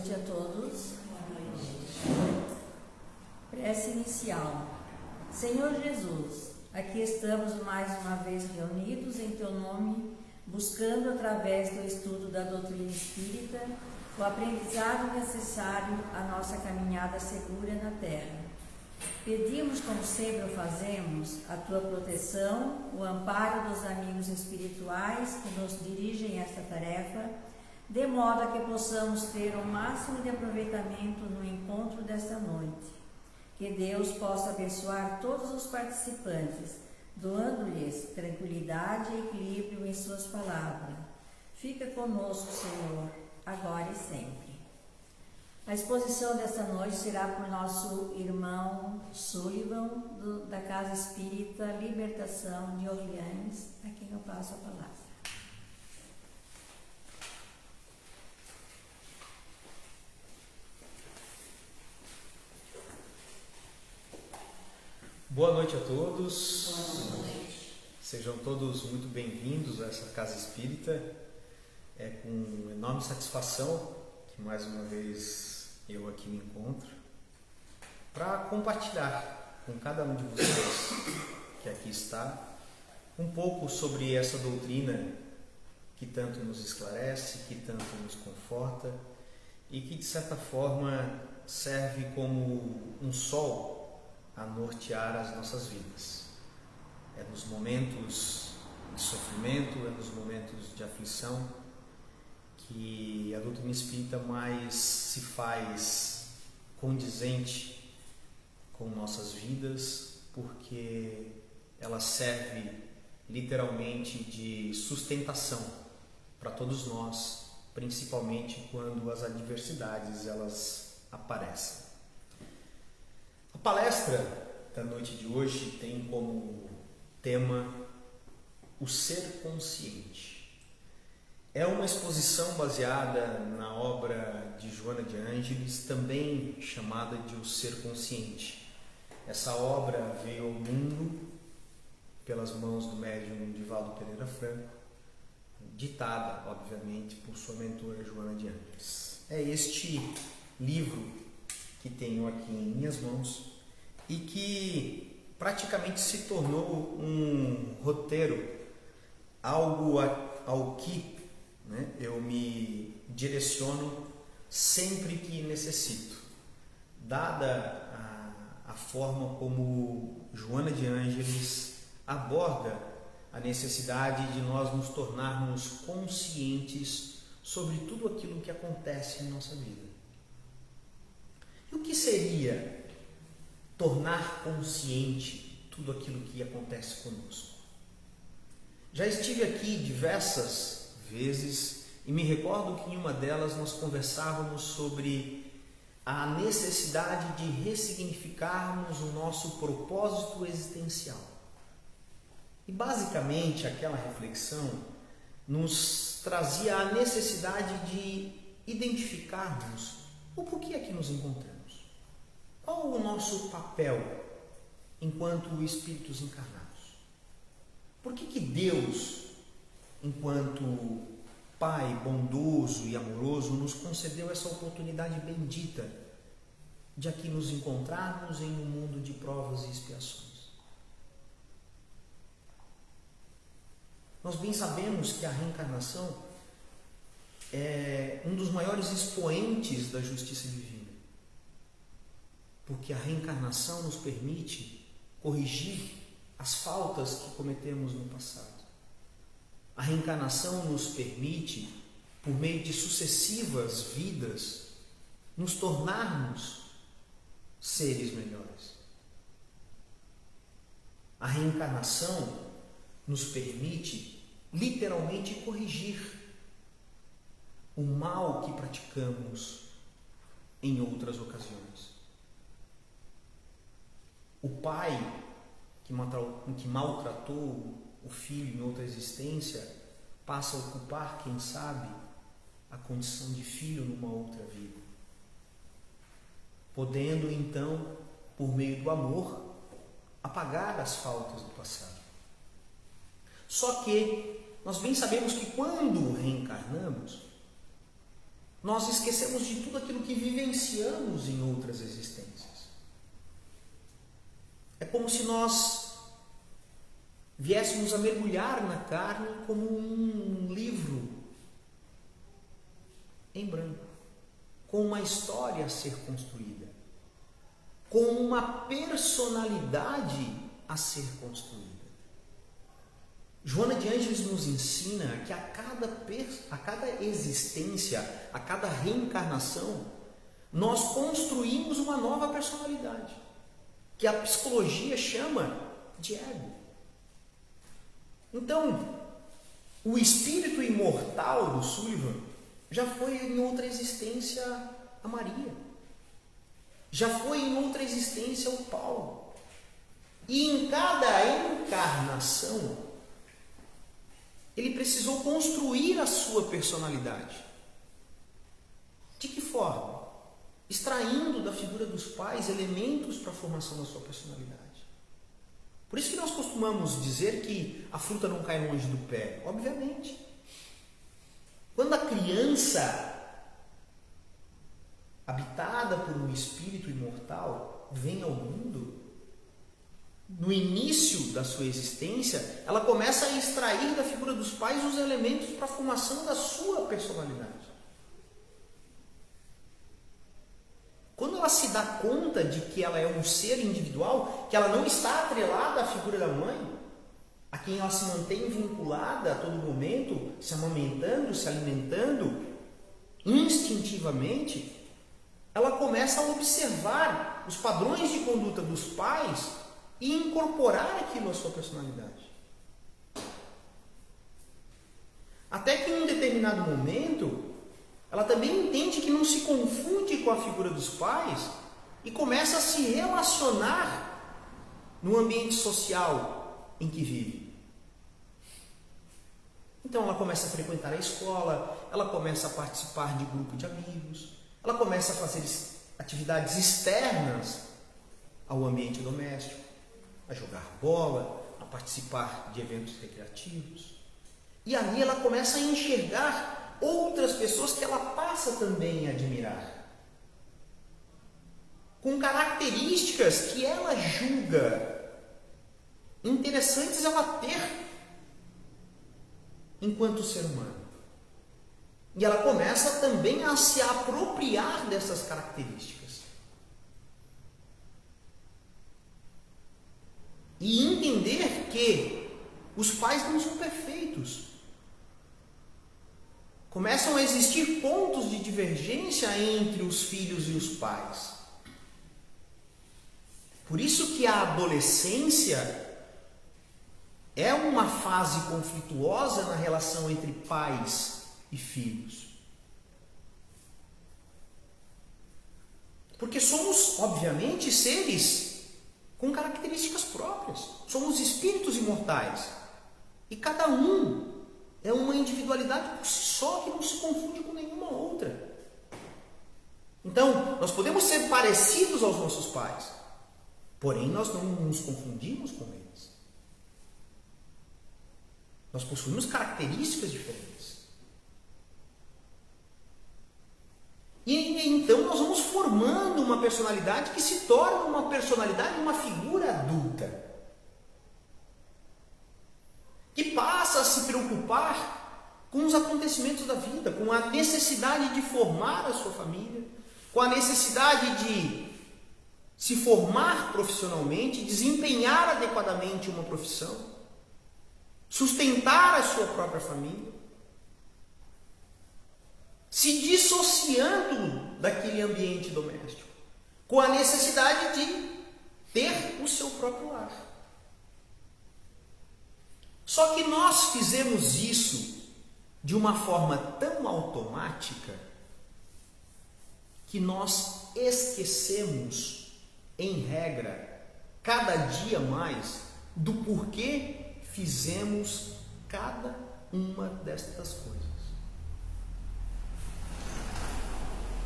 noite a todos. Prece inicial. Senhor Jesus, aqui estamos mais uma vez reunidos em Teu nome, buscando através do estudo da doutrina espírita o aprendizado necessário à nossa caminhada segura na Terra. Pedimos, como sempre o fazemos, a Tua proteção, o amparo dos amigos espirituais que nos dirigem esta tarefa, de modo a que possamos ter o máximo de aproveitamento no encontro desta noite. Que Deus possa abençoar todos os participantes, doando-lhes tranquilidade e equilíbrio em suas palavras. Fica conosco, Senhor, agora e sempre. A exposição desta noite será por nosso irmão Sullivan, da Casa Espírita Libertação de Orleans, a quem eu passo a palavra. Boa noite a todos. Boa noite. Sejam todos muito bem-vindos a essa Casa Espírita. É com enorme satisfação que mais uma vez eu aqui me encontro para compartilhar com cada um de vocês que aqui está um pouco sobre essa doutrina que tanto nos esclarece, que tanto nos conforta e que de certa forma serve como um sol a nortear as nossas vidas. É nos momentos de sofrimento, é nos momentos de aflição que a doutrina espírita mais se faz condizente com nossas vidas, porque ela serve literalmente de sustentação para todos nós, principalmente quando as adversidades elas aparecem. A palestra da noite de hoje tem como tema o ser consciente. É uma exposição baseada na obra de Joana de Ângeles, também chamada de O Ser Consciente. Essa obra veio ao mundo pelas mãos do médium Divaldo Pereira Franco, ditada, obviamente, por sua mentora Joana de Ângeles. É este livro que tenho aqui em minhas mãos e que praticamente se tornou um roteiro, algo ao que eu me direciono sempre que necessito, dada a forma como Joana de Ângeles aborda a necessidade de nós nos tornarmos conscientes sobre tudo aquilo que acontece em nossa vida. E o que seria tornar consciente tudo aquilo que acontece conosco? Já estive aqui diversas vezes e me recordo que em uma delas nós conversávamos sobre a necessidade de ressignificarmos o nosso propósito existencial. E basicamente aquela reflexão nos trazia a necessidade de identificarmos o porquê é que nos encontramos. Qual o nosso papel enquanto espíritos encarnados? Por que Deus, enquanto Pai bondoso e amoroso, nos concedeu essa oportunidade bendita de aqui nos encontrarmos em um mundo de provas e expiações? Nós bem sabemos que a reencarnação é um dos maiores expoentes da justiça divina, porque a reencarnação nos permite corrigir as faltas que cometemos no passado. A reencarnação nos permite, por meio de sucessivas vidas, nos tornarmos seres melhores. A reencarnação nos permite literalmente corrigir o mal que praticamos em outras ocasiões. O pai que maltratou o filho em outra existência passa a ocupar, quem sabe, a condição de filho numa outra vida, podendo então, por meio do amor, apagar as faltas do passado. Só que nós bem sabemos que quando reencarnamos, nós esquecemos de tudo aquilo que vivenciamos em outras existências. É como se nós viéssemos a mergulhar na carne como um livro em branco, com uma história a ser construída, com uma personalidade a ser construída. Joana de Ângeles nos ensina que a cada existência, a cada reencarnação, nós construímos uma nova personalidade, que a psicologia chama de ego. Então, o espírito imortal do Sullivan já foi em outra existência a Maria, já foi em outra existência o Paulo. E em cada encarnação, ele precisou construir a sua personalidade. De que forma? Extraindo da figura dos pais elementos para a formação da sua personalidade. Por isso que nós costumamos dizer que a fruta não cai longe do pé. Obviamente. Quando a criança, habitada por um espírito imortal, vem ao mundo, no início da sua existência, ela começa a extrair da figura dos pais os elementos para a formação da sua personalidade. Quando ela se dá conta de que ela é um ser individual, que ela não está atrelada à figura da mãe, a quem ela se mantém vinculada a todo momento, se amamentando, se alimentando, instintivamente, ela começa a observar os padrões de conduta dos pais e incorporar aquilo à sua personalidade. Até que em um determinado momento, ela também entende que não se confunde com a figura dos pais e começa a se relacionar no ambiente social em que vive. Então ela começa a frequentar a escola, ela começa a participar de grupo de amigos, ela começa a fazer atividades externas ao ambiente doméstico, a jogar bola, a participar de eventos recreativos. E ali ela começa a enxergar outras pessoas que ela passa também a admirar, com características que ela julga interessantes ela ter enquanto ser humano. E ela começa também a se apropriar dessas características. E entender que os pais não são perfeitos. Começam a existir pontos de divergência entre os filhos e os pais. Por isso que a adolescência é uma fase conflituosa na relação entre pais e filhos. Porque somos, obviamente, seres com características próprias. Somos espíritos imortais. E cada um é uma individualidade por si só que não se confunde com nenhuma outra. Então, nós podemos ser parecidos aos nossos pais, porém nós não nos confundimos com eles. Nós possuímos características diferentes. E então nós vamos formando uma personalidade que se torna uma personalidade, uma figura adulta, que passa a se preocupar com os acontecimentos da vida, com a necessidade de formar a sua família, com a necessidade de se formar profissionalmente, desempenhar adequadamente uma profissão, sustentar a sua própria família, se dissociando daquele ambiente doméstico, com a necessidade de ter o seu próprio lar. Só que nós fizemos isso de uma forma tão automática que nós esquecemos, em regra, cada dia mais, do porquê fizemos cada uma destas coisas.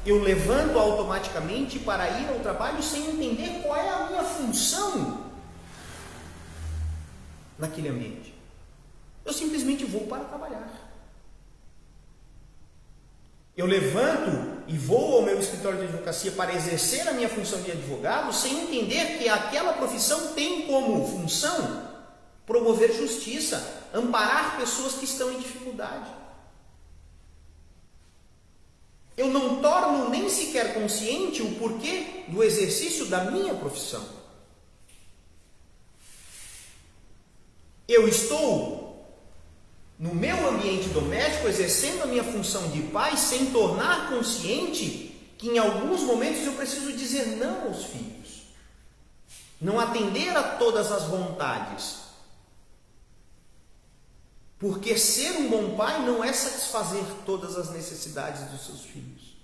Eu levanto automaticamente para ir ao trabalho sem entender qual é a minha função naquele ambiente. Eu simplesmente vou para trabalhar. Eu levanto e vou ao meu escritório de advocacia para exercer a minha função de advogado sem entender que aquela profissão tem como função promover justiça, amparar pessoas que estão em dificuldade. Eu não torno nem sequer consciente o porquê do exercício da minha profissão. Eu estou no meu ambiente doméstico exercendo a minha função de pai sem tornar consciente que em alguns momentos eu preciso dizer não aos filhos. Não atender a todas as vontades. Porque ser um bom pai não é satisfazer todas as necessidades dos seus filhos.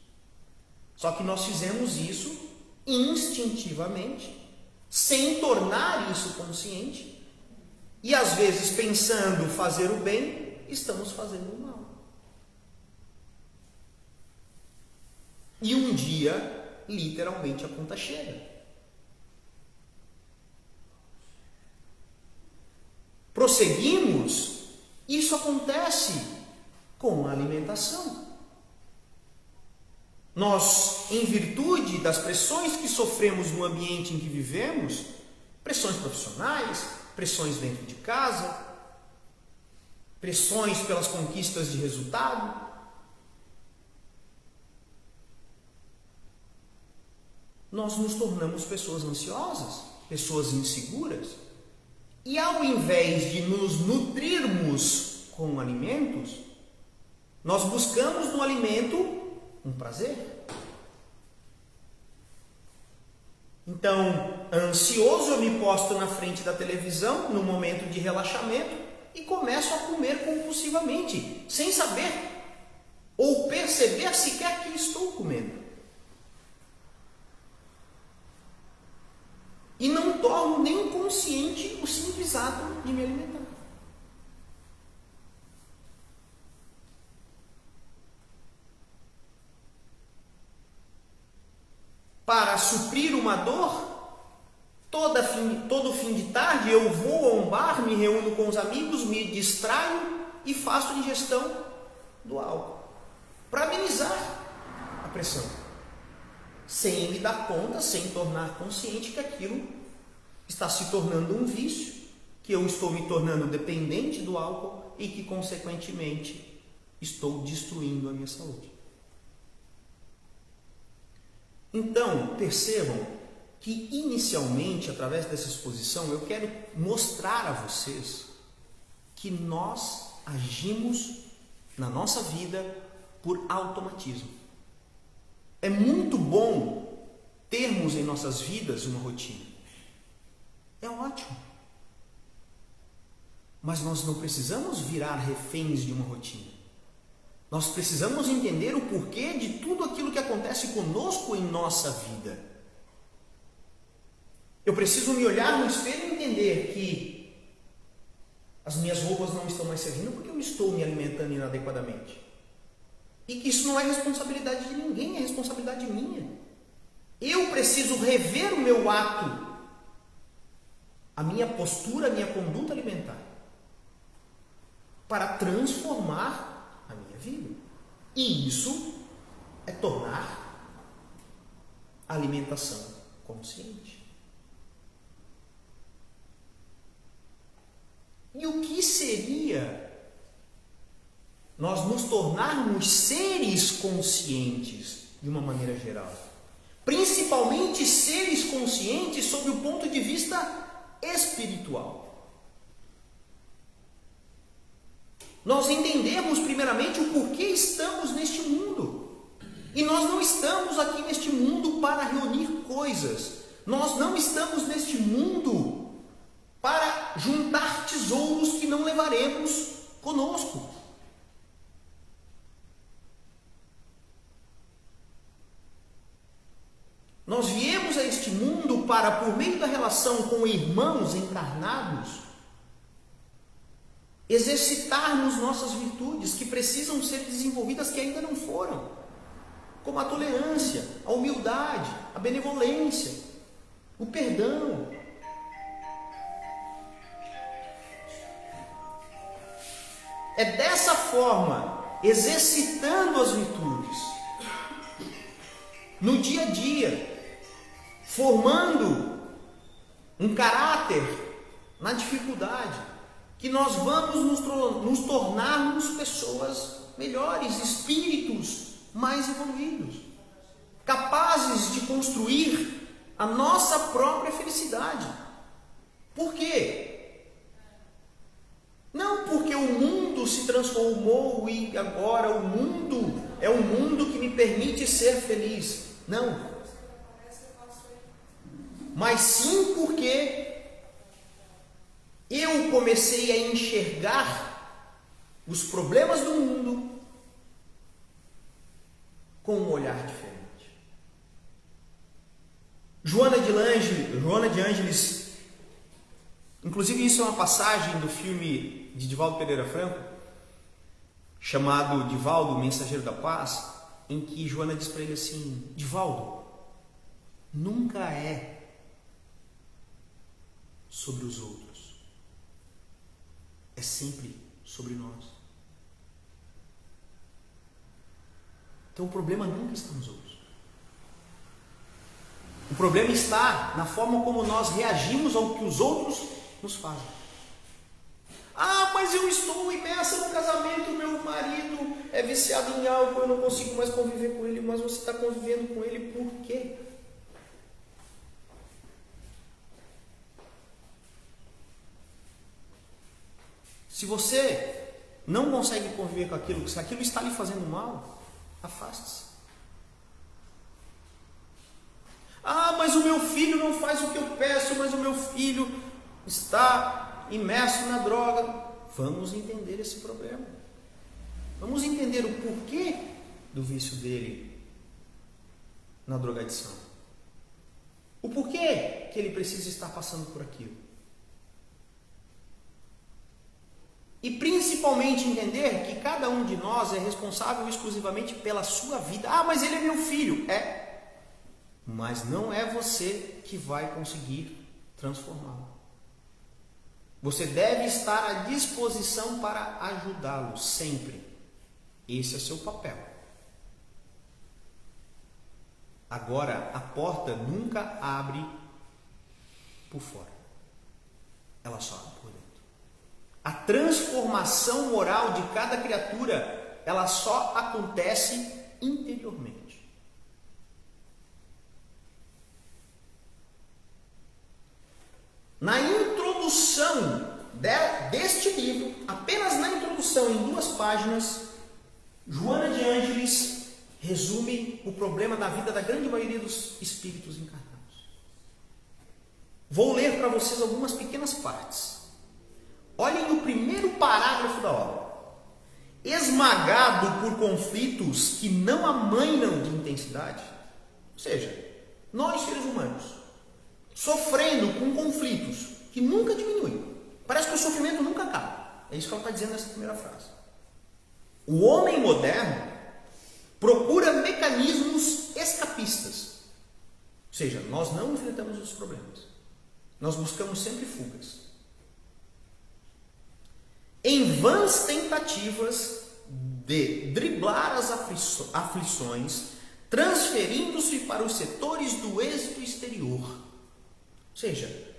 Só que nós fizemos isso instintivamente, sem tornar isso consciente. E às vezes, pensando fazer o bem, estamos fazendo o mal. E um dia, literalmente, a conta chega. Prosseguimos, isso acontece com a alimentação. Nós, em virtude das pressões que sofremos no ambiente em que vivemos, pressões profissionais, pressões dentro de casa, pressões pelas conquistas de resultado, nós nos tornamos pessoas ansiosas, pessoas inseguras. E ao invés de nos nutrirmos com alimentos, nós buscamos no alimento um prazer. Então, ansioso, eu me posto na frente da televisão no momento de relaxamento e começo a comer compulsivamente, sem saber ou perceber sequer que estou comendo. E não torno nem consciente o simples ato de me alimentar. Para suprir uma dor, todo fim de tarde eu vou a um bar, me reúno com os amigos, me distraio e faço ingestão do álcool para amenizar a pressão, sem me dar conta, sem tornar consciente que aquilo está se tornando um vício, que eu estou me tornando dependente do álcool e que, consequentemente, estou destruindo a minha saúde. Então, percebam que inicialmente, através dessa exposição, eu quero mostrar a vocês que nós agimos na nossa vida por automatismo. É muito bom termos em nossas vidas uma rotina. É ótimo. Mas nós não precisamos virar reféns de uma rotina. Nós precisamos entender o porquê de tudo aquilo que acontece conosco em nossa vida. Eu preciso me olhar no espelho e entender que as minhas roupas não estão mais servindo porque eu estou me alimentando inadequadamente. E que isso não é responsabilidade de ninguém, é responsabilidade minha. Eu preciso rever o meu ato, a minha postura, a minha conduta alimentar, para transformar a minha vida. E isso é tornar a alimentação consciente. E o que seria nós nos tornarmos seres conscientes de uma maneira geral? Principalmente seres conscientes sob o ponto de vista espiritual. Nós entendemos primeiramente o porquê estamos neste mundo. E nós não estamos aqui neste mundo para reunir coisas. Nós não estamos neste mundo para juntar tesouros que não levaremos conosco. Nós viemos a este mundo para, por meio da relação com irmãos encarnados, exercitarmos nossas virtudes que precisam ser desenvolvidas, que ainda não foram, como a tolerância, a humildade, a benevolência, o perdão. É dessa forma, exercitando as virtudes, no dia a dia, formando um caráter na dificuldade, que nós vamos nos tornarmos pessoas melhores, espíritos mais evoluídos, capazes de construir a nossa própria felicidade. Por quê? Não porque o mundo se transformou e agora o mundo é um mundo que me permite ser feliz. Não. Mas sim porque eu comecei a enxergar os problemas do mundo com um olhar diferente. Joana de Ângeles, inclusive isso é uma passagem do filme de Divaldo Pereira Franco, chamado Divaldo, Mensageiro da Paz, em que Joana diz para ele assim: Divaldo, nunca é sobre os outros, é sempre sobre nós. Então o problema nunca está nos outros. O problema está na forma como nós reagimos ao que os outros nos fazem. Ah, mas eu estou imersa no casamento, meu marido é viciado em álcool, eu não consigo mais conviver com ele. Mas você está convivendo com ele por quê? Se você não consegue conviver com aquilo, se aquilo está lhe fazendo mal, afaste-se. Ah, mas o meu filho não faz o que eu peço, mas o meu filho está imerso na droga. Vamos entender esse problema. Vamos entender o porquê do vício dele na drogadição. O porquê que ele precisa estar passando por aquilo. E principalmente entender que cada um de nós é responsável exclusivamente pela sua vida. Ah, mas ele é meu filho. É. Mas não é você que vai conseguir transformá-lo. Você deve estar à disposição para ajudá-lo sempre. Esse é seu papel. Agora, a porta nunca abre por fora. Ela só abre por dentro. A transformação moral de cada criatura, ela só acontece interiormente. Na introdução deste livro, apenas na introdução, em 2 páginas, Joana de Ângeles resume o problema da vida da grande maioria dos espíritos encarnados. Vou ler para vocês algumas pequenas partes. Olhem o primeiro parágrafo da obra. Esmagado por conflitos que não amainam de intensidade, ou seja, nós seres humanos, sofrendo com conflitos que nunca diminuem. Parece que o sofrimento nunca acaba. É isso que ela está dizendo nessa primeira frase. O homem moderno procura mecanismos escapistas. Ou seja, nós não enfrentamos os problemas. Nós buscamos sempre fugas. Em vãs tentativas de driblar as aflições, transferindo-se para os setores do êxito exterior. Ou seja,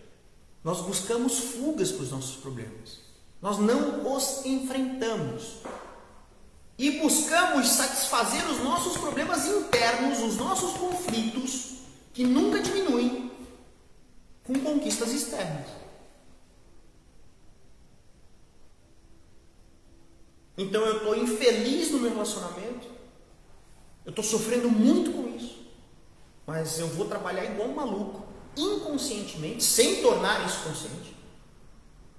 nós buscamos fugas para os nossos problemas. Nós não os enfrentamos. E buscamos satisfazer os nossos problemas internos, os nossos conflitos, que nunca diminuem, com conquistas externas. Então eu estou infeliz no meu relacionamento, eu estou sofrendo muito com isso, mas eu vou trabalhar igual um maluco, inconscientemente, sem tornar isso consciente,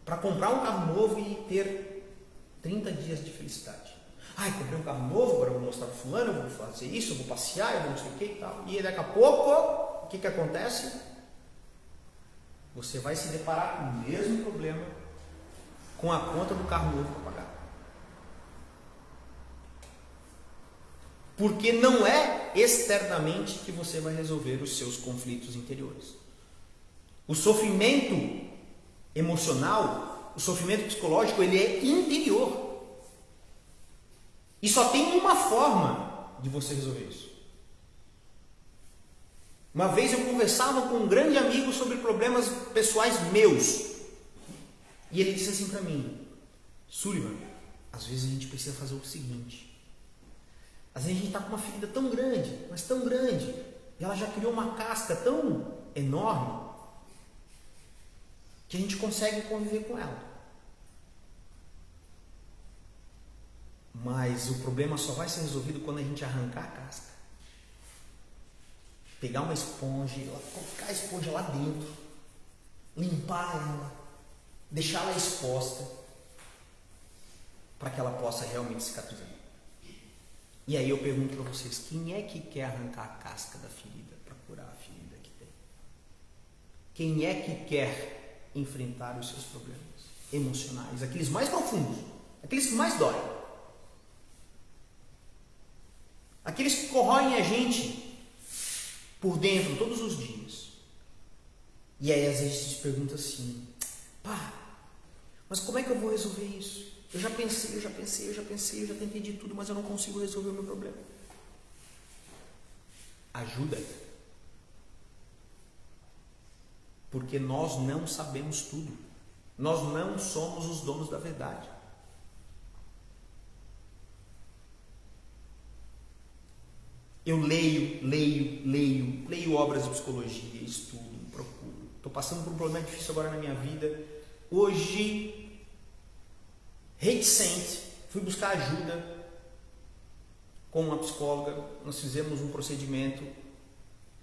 para comprar um carro novo e ter 30 dias de felicidade. Ai, comprei um carro novo, agora eu vou mostrar para fulano, eu vou fazer isso, eu vou passear, eu vou não sei o que e tal. E daqui a pouco, o que acontece? Você vai se deparar com o mesmo problema, com a conta do carro novo para pagar. Porque não é externamente que você vai resolver os seus conflitos interiores. O sofrimento emocional, o sofrimento psicológico, ele é interior. E só tem uma forma de você resolver isso. Uma vez eu conversava com um grande amigo sobre problemas pessoais meus. E ele disse assim para mim: Sullivan, às vezes a gente precisa fazer o seguinte. Às vezes a gente está com uma ferida tão grande, mas tão grande, e ela já criou uma casca tão enorme, que a gente consegue conviver com ela. Mas o problema só vai ser resolvido quando a gente arrancar a casca. Pegar uma esponja, colocar a esponja lá dentro, limpar ela, deixar ela exposta, para que ela possa realmente cicatrizar. E aí eu pergunto para vocês, quem é que quer arrancar a casca da ferida para curar a ferida que tem? Quem é que quer enfrentar os seus problemas emocionais, aqueles mais profundos, aqueles que mais doem, aqueles que corroem a gente por dentro todos os dias? E aí às vezes a gente pergunta assim: pá, mas como é que eu vou resolver isso? Eu já pensei, eu já tentei de tudo, mas eu não consigo resolver o meu problema. Ajuda. Porque nós não sabemos tudo. Nós não somos os donos da verdade. Eu leio obras de psicologia, estudo, procuro. Estou passando por um problema difícil agora na minha vida. Hoje, reticente, fui buscar ajuda com uma psicóloga. Nós fizemos um procedimento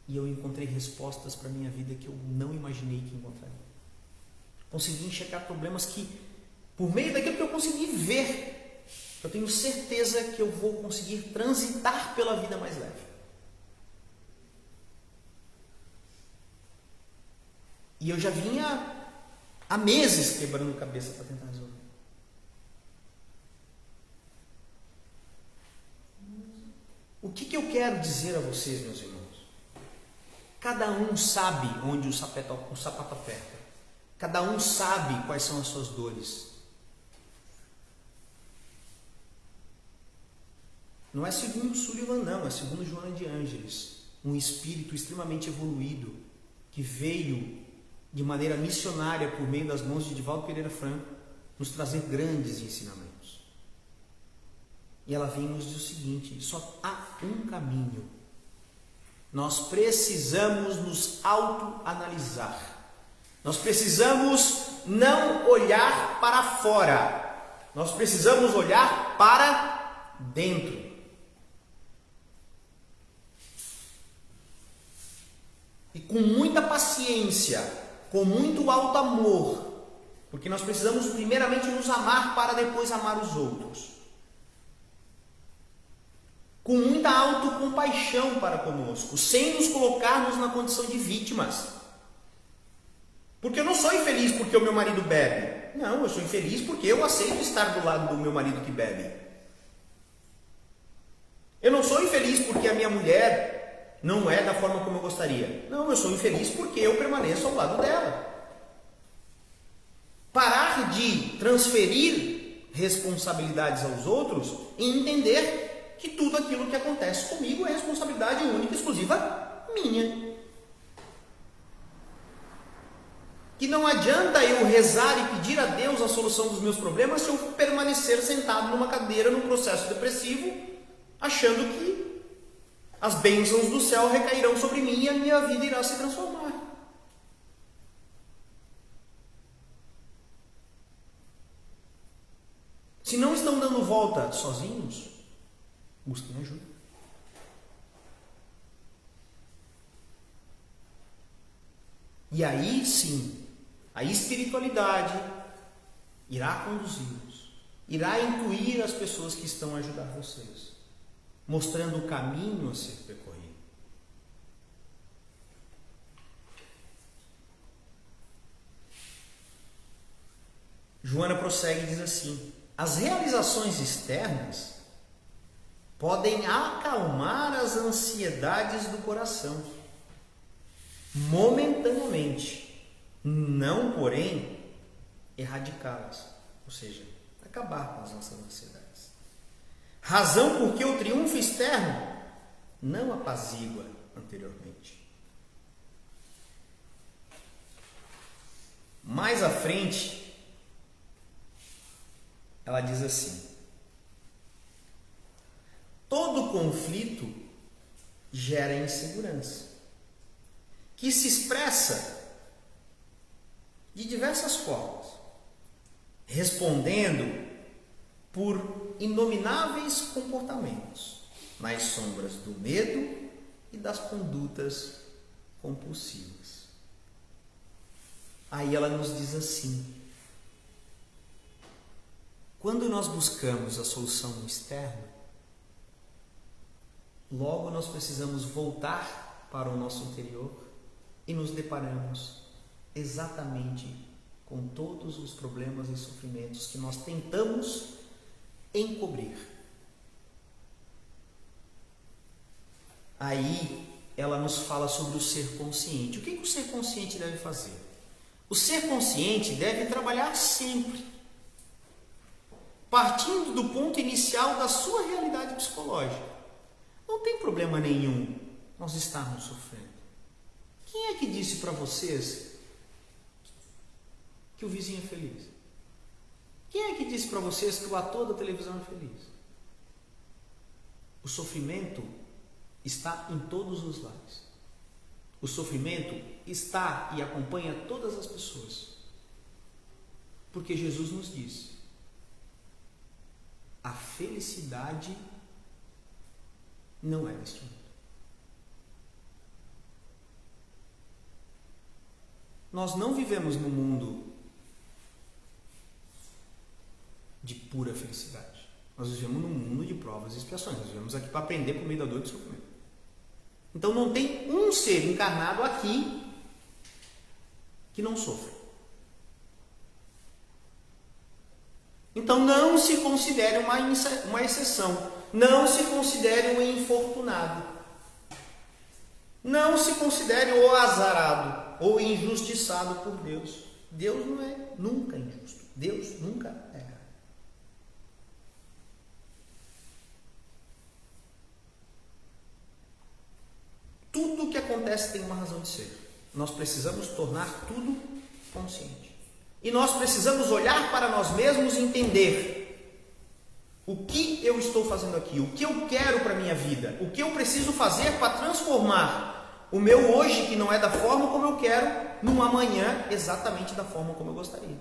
e eu encontrei respostas para a minha vida que eu não imaginei que encontraria. Consegui enxergar problemas que, por meio daquilo que eu consegui ver, eu tenho certeza que eu vou conseguir transitar pela vida mais leve. E eu já vinha há meses quebrando cabeça para tentar resolver. O que eu quero dizer a vocês, meus irmãos? Cada um sabe onde o sapato aperta. Cada um sabe quais são as suas dores. Não é segundo Sullivan, não, é segundo Joana de Ângeles, um espírito extremamente evoluído que veio de maneira missionária por meio das mãos de Divaldo Pereira Franco nos trazer grandes ensinamentos. E ela vem nos dizer o seguinte: só há um caminho. Nós precisamos nos autoanalisar. Nós precisamos não olhar para fora. Nós precisamos olhar para dentro. E com muita paciência, com muito alto amor, porque nós precisamos primeiramente nos amar para depois amar os outros. Com muita autocompaixão para conosco, sem nos colocarmos na condição de vítimas. Porque eu não sou infeliz porque o meu marido bebe. Não, eu sou infeliz porque eu aceito estar do lado do meu marido que bebe. Eu não sou infeliz porque a minha mulher não é da forma como eu gostaria. Não, eu sou infeliz porque eu permaneço ao lado dela. Parar de transferir responsabilidades aos outros e entender que tudo aquilo que acontece comigo é responsabilidade única e exclusiva minha. Que não adianta eu rezar e pedir a Deus a solução dos meus problemas se eu permanecer sentado numa cadeira num processo depressivo, achando que as bênçãos do céu recairão sobre mim e a minha vida irá se transformar. Se não estão dando volta sozinhos, busquem ajuda. E aí sim, a espiritualidade irá conduzi-los, irá incluir as pessoas que estão a ajudar vocês, mostrando o caminho a ser percorrido. Joana prossegue e diz assim: as realizações externas podem acalmar as ansiedades do coração, momentaneamente, não, porém, erradicá-las, ou seja, acabar com as nossas ansiedades. Razão porque o triunfo externo não apazigua anteriormente. Mais à frente, ela diz assim: todo conflito gera insegurança, que se expressa de diversas formas, respondendo por inomináveis comportamentos nas sombras do medo e das condutas compulsivas. Aí ela nos diz assim: quando nós buscamos a solução externa, logo nós precisamos voltar para o nosso interior e nos deparamos exatamente com todos os problemas e sofrimentos que nós tentamos encobrir. Aí ela nos fala sobre o ser consciente. O que o ser consciente deve fazer? O ser consciente deve trabalhar sempre, partindo do ponto inicial da sua realidade psicológica. Não tem problema nenhum nós estarmos sofrendo. Quem é que disse para vocês que o vizinho é feliz? Quem é que disse para vocês que o ator da televisão é feliz? O sofrimento está em todos os lares. O sofrimento está e acompanha todas as pessoas. Porque Jesus nos disse: a felicidade não é deste mundo. Nós não vivemos num mundo de pura felicidade. Nós vivemos num mundo de provas e expiações. Nós vivemos aqui para aprender por meio da dor e do sofrimento. Então não tem um ser encarnado aqui que não sofra. Então não se considere uma exceção. Não se considere um infortunado. Não se considere o azarado ou injustiçado por Deus. Deus não é nunca injusto. Deus nunca erra. Tudo o que acontece tem uma razão de ser. Nós precisamos tornar tudo consciente. E nós precisamos olhar para nós mesmos e entender o que eu estou fazendo aqui, o que eu quero para a minha vida, o que eu preciso fazer para transformar o meu hoje, que não é da forma como eu quero, num amanhã exatamente da forma como eu gostaria.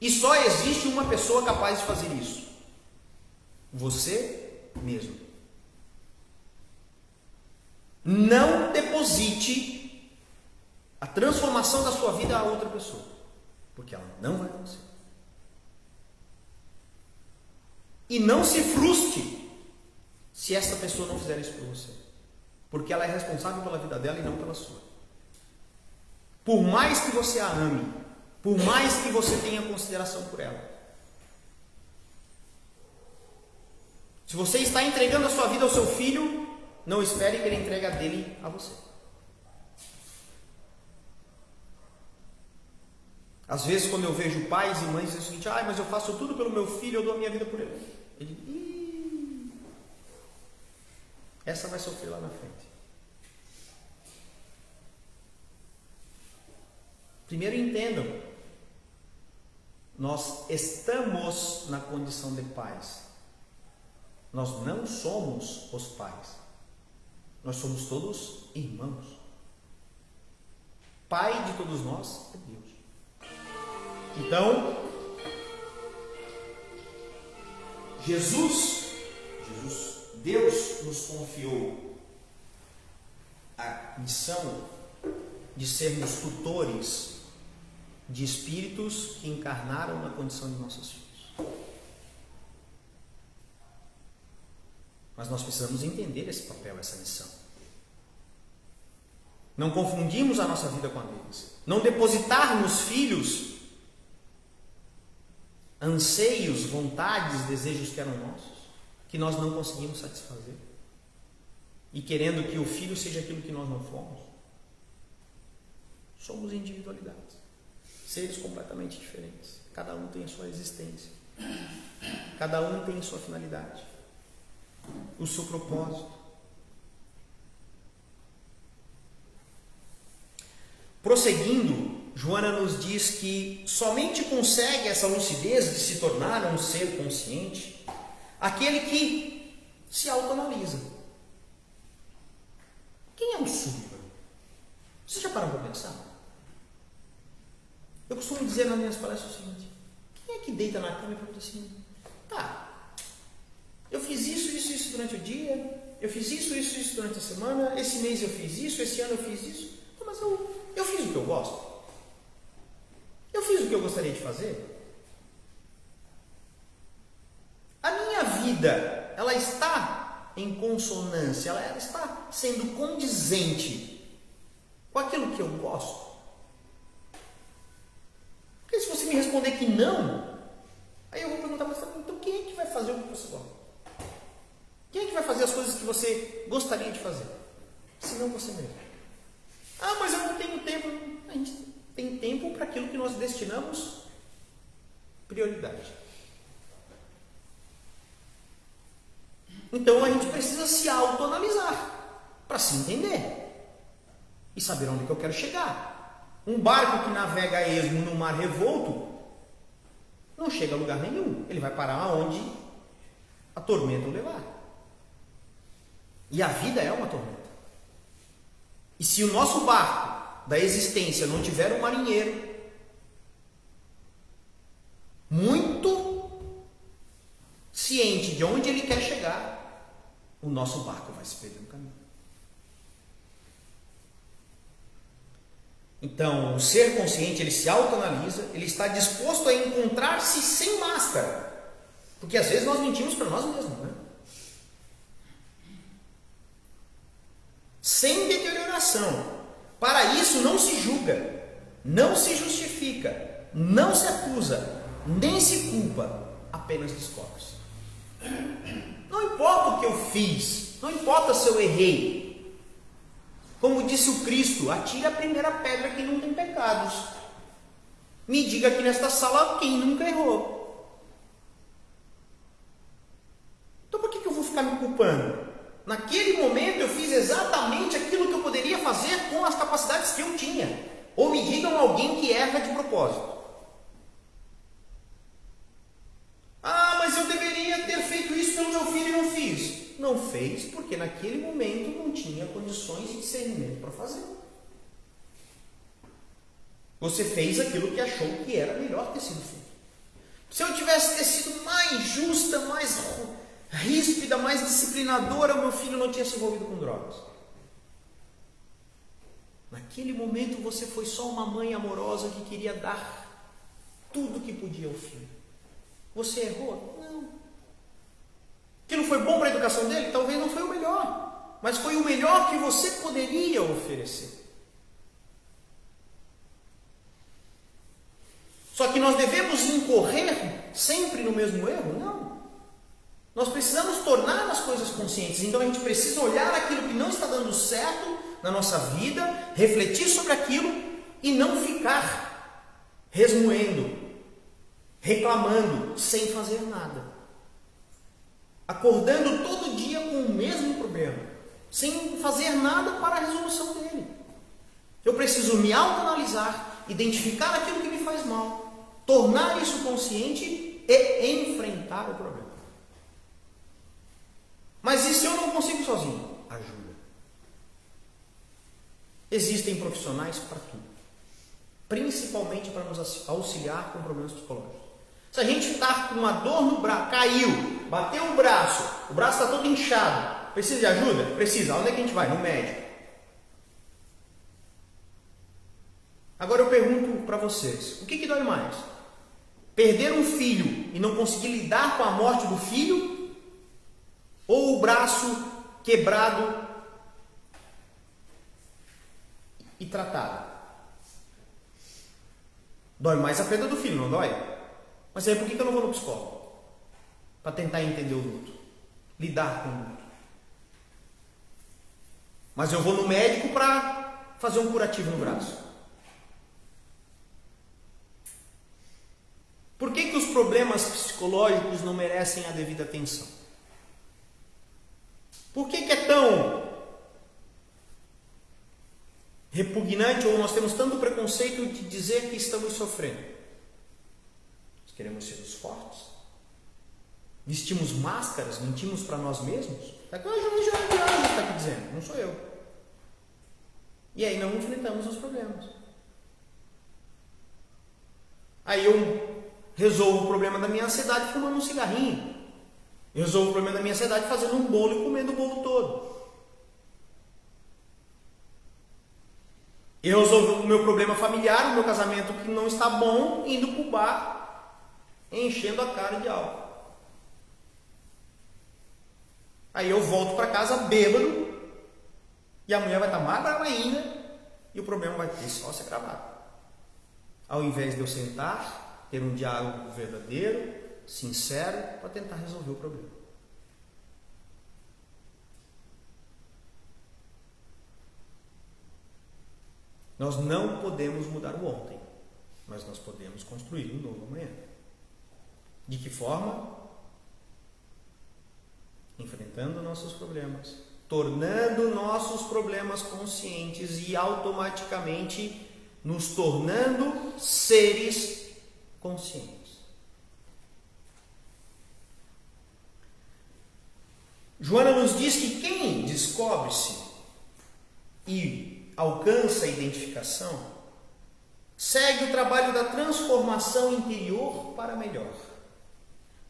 E só existe uma pessoa capaz de fazer isso: você mesmo. Não deposite a transformação da sua vida a outra pessoa, porque ela não vai acontecer. E não se frustre se essa pessoa não fizer isso por você, porque ela é responsável pela vida dela e não pela sua. Por mais que você a ame, por mais que você tenha consideração por ela, se você está entregando a sua vida ao seu filho, não espere que ele entregue a dele a você. Às vezes, quando eu vejo pais e mães dizem o seguinte: mas eu faço tudo pelo meu filho, eu dou a minha vida por ele. Essa vai sofrer lá na frente. Primeiro entendam, nós estamos na condição de pais. Nós não somos os pais. Nós somos todos irmãos. Pai de todos nós é Deus. Então, Deus nos confiou a missão de sermos tutores de espíritos que encarnaram na condição de nossos filhos. Mas nós precisamos entender esse papel, essa missão. Não confundirmos a nossa vida com a deles. Não depositar nos filhos anseios, vontades, desejos que eram nossos, que nós não conseguimos satisfazer. E querendo que o filho seja aquilo que nós não fomos. Somos individualidades. Seres completamente diferentes. Cada um tem a sua existência. Cada um tem a sua finalidade. O seu propósito. Prosseguindo, Joana nos diz que somente consegue essa lucidez de se tornar um ser consciente aquele que se autoanalisa. Quem é o Sullivan? Você já parou para pensar? Eu costumo dizer nas minhas palestras o seguinte: quem é que deita na cama e pergunta assim, tá, eu fiz isso durante o dia, eu fiz isso durante a semana, esse mês eu fiz isso, esse ano eu fiz isso, tá, mas eu fiz o que eu gosto? Eu fiz o que eu gostaria de fazer? A minha vida, ela está em consonância, ela está sendo condizente com aquilo que eu gosto? Porque se você me responder que não, aí eu vou perguntar para você, então quem é que vai fazer o que você gosta? Quem é que vai fazer as coisas que você gostaria de fazer? Se não você mesmo. Ah, mas eu não tenho tempo. A gente tem tempo para aquilo que nós destinamos prioridade. Então a gente precisa se autoanalisar para se entender e saber onde que eu quero chegar. Um barco que navega a esmo no mar revolto não chega a lugar nenhum. Ele vai parar aonde a tormenta o levar. E a vida é uma tormenta. E se o nosso barco da existência não tiver um marinheiro muito ciente de onde ele quer chegar, o nosso barco vai se perder no caminho. Então, o ser consciente, ele se autoanalisa, ele está disposto a encontrar-se sem máscara. Porque às vezes nós mentimos para nós mesmos, né? Sem deterioração. Para isso não se julga, não se justifica, não se acusa, nem se culpa, apenas descobre-se. Não importa o que eu fiz, não importa se eu errei. Como disse o Cristo, atire a primeira pedra quem não tem pecados. Me diga aqui nesta sala quem nunca errou. Então por que eu vou ficar me culpando? Naquele momento eu fiz exatamente aquilo que eu poderia fazer com as capacidades que eu tinha. Ou me digam alguém que erra de propósito. Ah, mas eu deveria ter feito isso pelo meu filho e não fiz. Não fez porque naquele momento não tinha condições de discernimento para fazer. Você fez aquilo que achou que era melhor ter sido feito. Se eu tivesse ter sido mais justa, mais ríspida, mais disciplinadora, meu filho não tinha se envolvido com drogas. Naquele momento você foi só uma mãe amorosa que queria dar tudo que podia ao filho. Você errou? Não. Aquilo foi bom para a educação dele? Talvez não foi o melhor, mas foi o melhor que você poderia oferecer. Só que nós devemos incorrer sempre no mesmo erro? Não. Nós precisamos tornar as coisas conscientes. Então a gente precisa olhar aquilo que não está dando certo na nossa vida, refletir sobre aquilo e não ficar resmoendo, reclamando, sem fazer nada. Acordando todo dia com o mesmo problema, sem fazer nada para a resolução dele. Eu preciso me autoanalisar, identificar aquilo que me faz mal, tornar isso consciente e enfrentar o problema. Mas e se eu não consigo sozinho? Ajuda. Existem profissionais para tudo, principalmente para nos auxiliar com problemas psicológicos. Se a gente está com uma dor no braço, caiu, bateu o braço está todo inchado, precisa de ajuda? Precisa. Onde é que a gente vai? No médico. Agora eu pergunto para vocês, o que dói mais? Perder um filho e não conseguir lidar com a morte do filho? Ou o braço quebrado e tratado? Dói mais a perda do filho, não dói? Mas aí por que eu não vou no psicólogo? Para tentar entender o luto, lidar com o luto. Mas eu vou no médico para fazer um curativo no braço. Por que os problemas psicológicos não merecem a devida atenção? Por que é tão repugnante, ou nós temos tanto preconceito de dizer que estamos sofrendo? Nós queremos ser os fortes. Vestimos máscaras, mentimos para nós mesmos. É que o João está aqui dizendo, não sou eu. E aí não enfrentamos os problemas. Aí eu resolvo o problema da minha ansiedade fumando um cigarrinho. Eu resolvo o problema da minha ansiedade fazendo um bolo e comendo o bolo todo. Eu resolvo o meu problema familiar, o meu casamento que não está bom, indo para o bar, enchendo a cara de álcool. Aí eu volto para casa bêbado, e a mulher vai estar mais brava ainda, e o problema vai ter só se agravar. Ao invés de eu sentar, ter um diálogo verdadeiro, sincero, para tentar resolver o problema. Nós não podemos mudar o ontem, mas nós podemos construir um novo amanhã. De que forma? Enfrentando nossos problemas, tornando nossos problemas conscientes e automaticamente nos tornando seres conscientes. Joana nos diz que quem descobre-se e alcança a identificação segue o trabalho da transformação interior para melhor,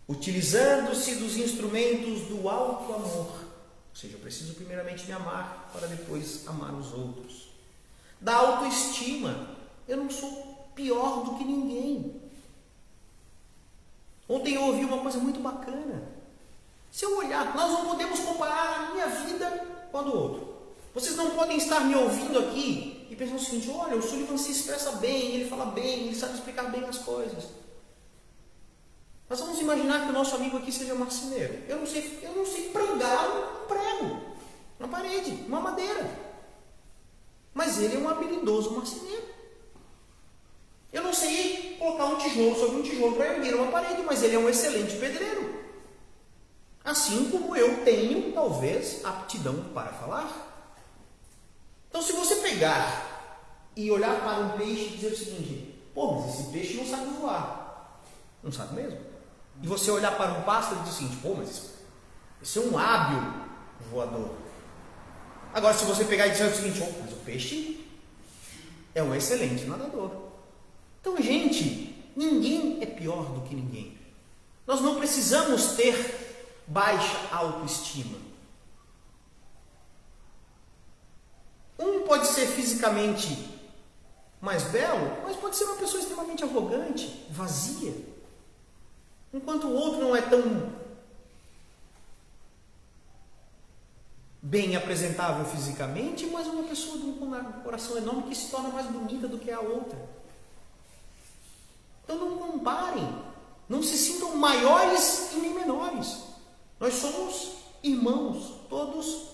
utilizando-se dos instrumentos do auto-amor. Ou seja, eu preciso primeiramente me amar para depois amar os outros. Da autoestima. Eu não sou pior do que ninguém. Ontem eu ouvi uma coisa muito bacana. Se eu olhar, nós não podemos comparar a minha vida com a do outro. Vocês não podem estar me ouvindo aqui e pensando o seguinte: olha, o Sullivan se expressa bem, ele fala bem, ele sabe explicar bem as coisas. Nós vamos imaginar que o nosso amigo aqui seja marceneiro. Eu não sei pregar um prego na parede, uma madeira. Mas ele é um habilidoso marceneiro. Eu não sei colocar um tijolo sobre um tijolo para erguer uma parede, mas ele é um excelente pedreiro. Assim como eu tenho, talvez, aptidão para falar. Então, se você pegar e olhar para um peixe e dizer o seguinte: pô, mas esse peixe não sabe voar. Não sabe mesmo. E você olhar para um pássaro e dizer o seguinte: pô, mas esse é um hábil voador. Agora, se você pegar e dizer o seguinte: oh, mas o peixe é um excelente nadador. Então, gente, ninguém é pior do que ninguém. Nós não precisamos ter baixa autoestima. Um pode ser fisicamente mais belo, mas pode ser uma pessoa extremamente arrogante, vazia. Enquanto o outro não é tão bem apresentável fisicamente, mas uma pessoa com um coração enorme que se torna mais bonita do que a outra. Então não comparem, não se sintam maiores e nem menores. Nós somos irmãos, todos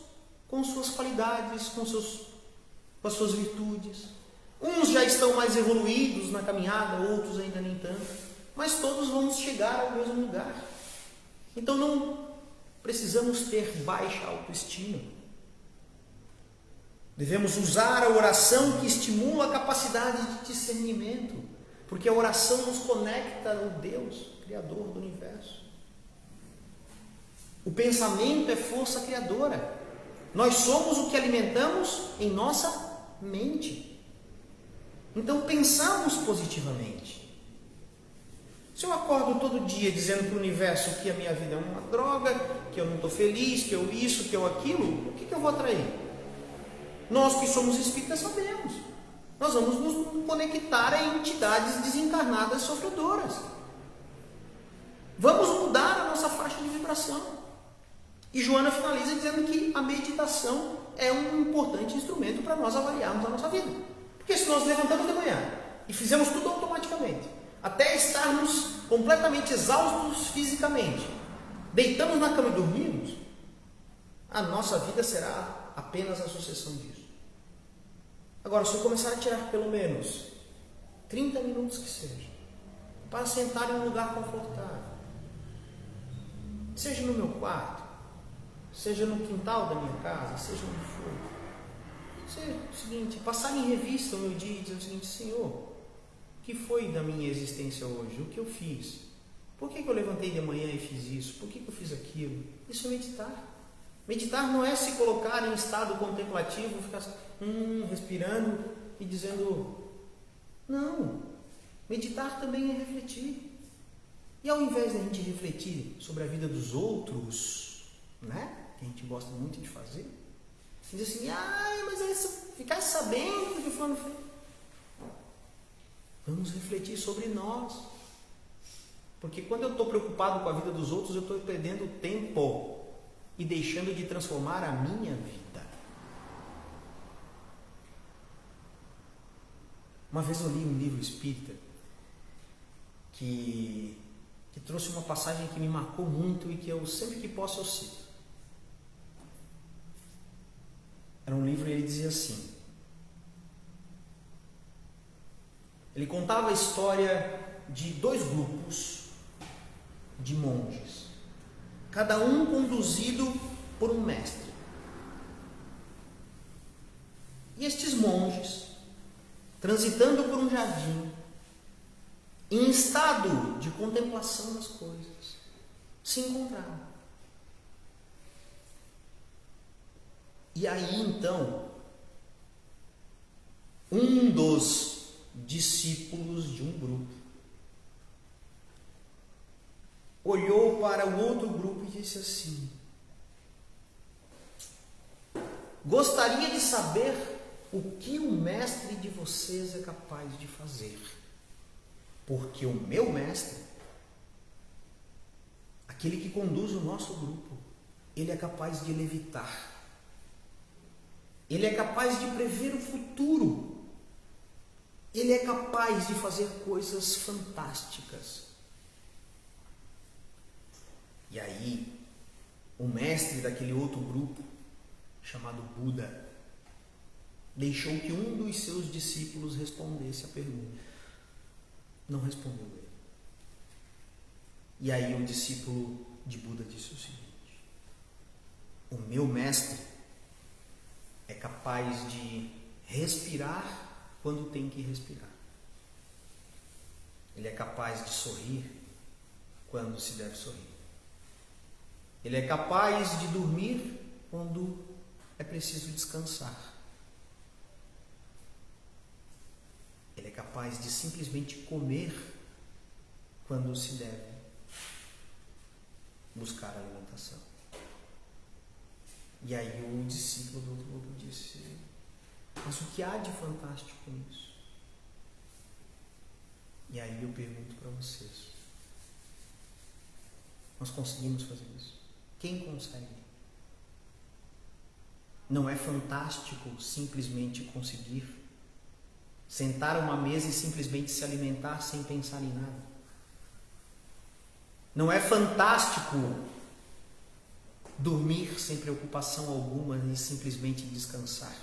com suas qualidades, com as suas virtudes. Uns já estão mais evoluídos na caminhada, outros ainda nem tanto, mas todos vamos chegar ao mesmo lugar. Então não precisamos ter baixa autoestima. Devemos usar a oração que estimula a capacidade de discernimento, porque a oração nos conecta ao Deus, Criador do universo. O pensamento é força criadora. Nós somos o que alimentamos em nossa mente. Então pensamos positivamente. Se eu acordo todo dia dizendo para o universo que a minha vida é uma droga, que eu não estou feliz, que eu isso, que eu aquilo, o que eu vou atrair? Nós que somos espíritas sabemos. Nós vamos nos conectar a entidades desencarnadas sofredoras. Vamos mudar a nossa faixa de vibração. E Joana finaliza dizendo que a meditação é um importante instrumento para nós avaliarmos a nossa vida. Porque se nós levantamos de manhã e fizemos tudo automaticamente, até estarmos completamente exaustos fisicamente, deitamos na cama e dormimos, a nossa vida será apenas a sucessão disso. Agora, se eu começar a tirar pelo menos 30 minutos que seja, para sentar em um lugar confortável, seja no meu quarto, seja no quintal da minha casa, seja onde for, ser o seguinte, passar em revista o meu dia e dizer o seguinte: Senhor, o que foi da minha existência hoje? O que eu fiz? Por que eu levantei de manhã e fiz isso? Por que eu fiz aquilo? Isso é meditar. Meditar não é se colocar em estado contemplativo, ficar respirando e dizendo... Não. Meditar também é refletir. E ao invés de a gente refletir sobre a vida dos outros, né, que a gente gosta muito de fazer, diz assim: mas é ficar sabendo do que fulano fez. Vamos refletir sobre nós. Porque quando eu estou preocupado com a vida dos outros, eu estou perdendo tempo e deixando de transformar a minha vida. Uma vez eu li um livro espírita que trouxe uma passagem que me marcou muito e que eu sempre que posso eu cito. Era um livro e ele dizia assim... Ele contava a história de 2 grupos de monges, cada um conduzido por um mestre. E estes monges, transitando por um jardim, em estado de contemplação das coisas, se encontraram. E aí então, um dos discípulos de um grupo olhou para o outro grupo e disse assim: gostaria de saber o que o mestre de vocês é capaz de fazer, porque o meu mestre, aquele que conduz o nosso grupo, ele é capaz de levitar, ele é capaz de prever o futuro, ele é capaz de fazer coisas fantásticas. E aí, o mestre daquele outro grupo, chamado Buda, deixou que um dos seus discípulos respondesse a pergunta. Não respondeu ele. E aí o discípulo de Buda disse o seguinte: o meu mestre é capaz de respirar quando tem que respirar. Ele é capaz de sorrir quando se deve sorrir. Ele é capaz de dormir quando é preciso descansar. Ele é capaz de simplesmente comer quando se deve buscar alimentação. E aí o discípulo do outro grupo disse: mas o que há de fantástico nisso? E aí eu pergunto para vocês: nós conseguimos fazer isso? Quem consegue? Não é fantástico simplesmente conseguir sentar a uma mesa e simplesmente se alimentar sem pensar em nada? Não é fantástico dormir sem preocupação alguma e simplesmente descansar?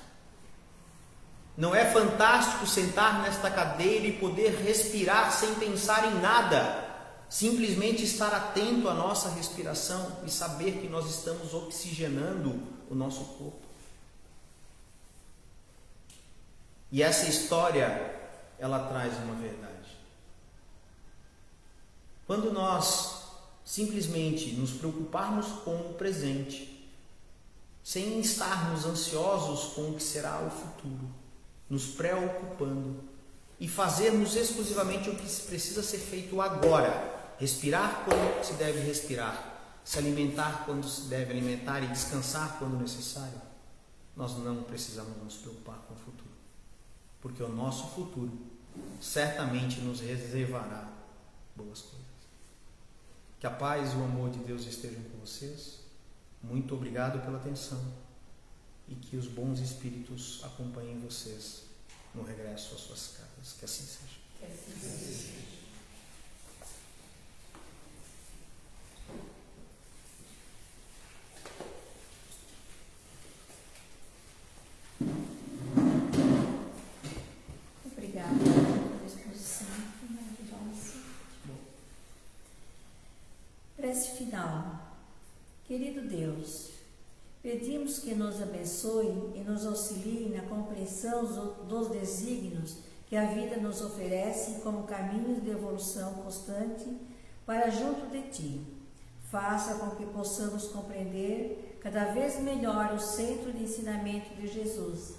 Não é fantástico sentar nesta cadeira e poder respirar sem pensar em nada? Simplesmente estar atento à nossa respiração e saber que nós estamos oxigenando o nosso corpo. E essa história, ela traz uma verdade. Quando nós simplesmente nos preocuparmos com o presente, sem estarmos ansiosos com o que será o futuro, nos preocupando e fazermos exclusivamente o que precisa ser feito agora, respirar quando se deve respirar, se alimentar quando se deve alimentar e descansar quando necessário, nós não precisamos nos preocupar com o futuro, porque o nosso futuro certamente nos reservará boas coisas. Que a paz e o amor de Deus estejam com vocês. Muito obrigado pela atenção e que os bons espíritos acompanhem vocês no regresso às suas casas. Que assim seja. Que assim seja. Obrigada pela exposição maravilhosa. Prece final. Querido Deus, Pedimos que nos abençoe e nos auxilie na compreensão dos desígnios que a vida nos oferece como caminhos de evolução constante para junto de Ti. Faça com que possamos compreender cada vez melhor o centro de ensinamento de Jesus,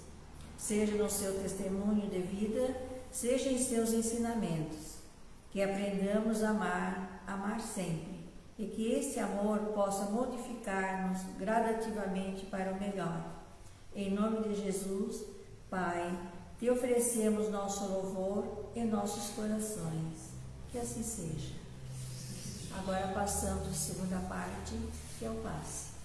seja no seu testemunho de vida, seja em seus ensinamentos. Que aprendamos a amar sempre, e que esse amor possa modificar-nos gradativamente para o melhor. Em nome de Jesus, Pai, Te oferecemos nosso louvor em nossos corações. Que assim seja. Agora passamos à segunda parte, que é o passe.